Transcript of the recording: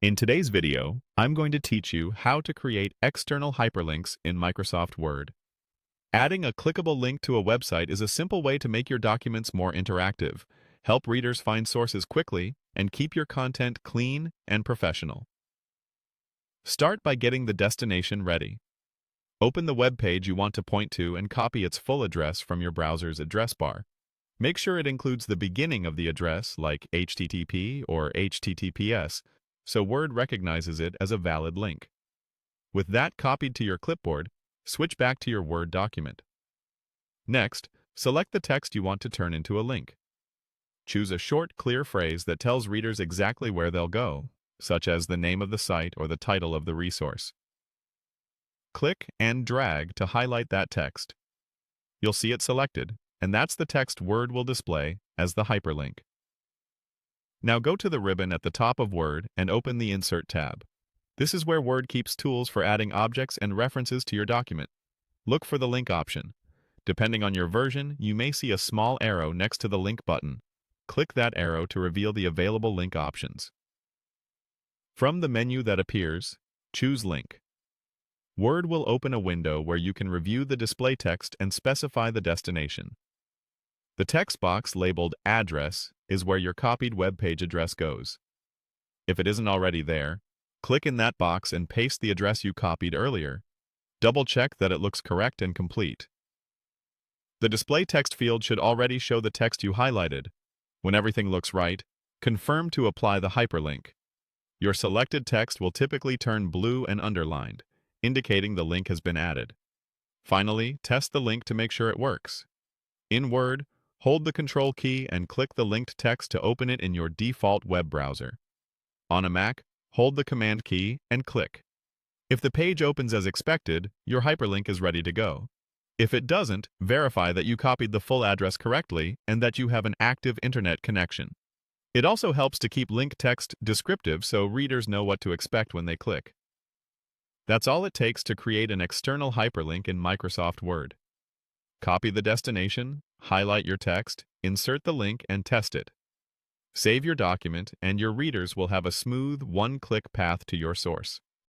In today's video, I'm going to teach you how to create external hyperlinks in Microsoft Word. Adding a clickable link to a website is a simple way to make your documents more interactive, help readers find sources quickly, and keep your content clean and professional. Start by getting the destination ready. Open the web page you want to point to and copy its full address from your browser's address bar. Make sure it includes the beginning of the address, like HTTP or HTTPS, so Word recognizes it as a valid link. With that copied to your clipboard, switch back to your Word document. Next, select the text you want to turn into a link. Choose a short, clear phrase that tells readers exactly where they'll go, such as the name of the site or the title of the resource. Click and drag to highlight that text. You'll see it selected, and that's the text Word will display as the hyperlink. Now go to the ribbon at the top of Word and open the Insert tab. This is where Word keeps tools for adding objects and references to your document. Look for the link option. Depending on your version, you may see a small arrow next to the link button. Click that arrow to reveal the available link options. From the menu that appears, choose Link. Word will open a window where you can review the display text and specify the destination. The text box labeled Address is where your copied web page address goes. If it isn't already there, click in that box and paste the address you copied earlier. Double-check that it looks correct and complete. The display text field should already show the text you highlighted. When everything looks right, confirm to apply the hyperlink. Your selected text will typically turn blue and underlined, indicating the link has been added. Finally, test the link to make sure it works. In Word, hold the Control key and click the linked text to open it in your default web browser. On a Mac, hold the Command key and click. If the page opens as expected, your hyperlink is ready to go. If it doesn't, verify that you copied the full address correctly and that you have an active internet connection. It also helps to keep link text descriptive so readers know what to expect when they click. That's all it takes to create an external hyperlink in Microsoft Word. Copy the destination, highlight your text, insert the link, and test it. Save your document, and your readers will have a smooth, one-click path to your source.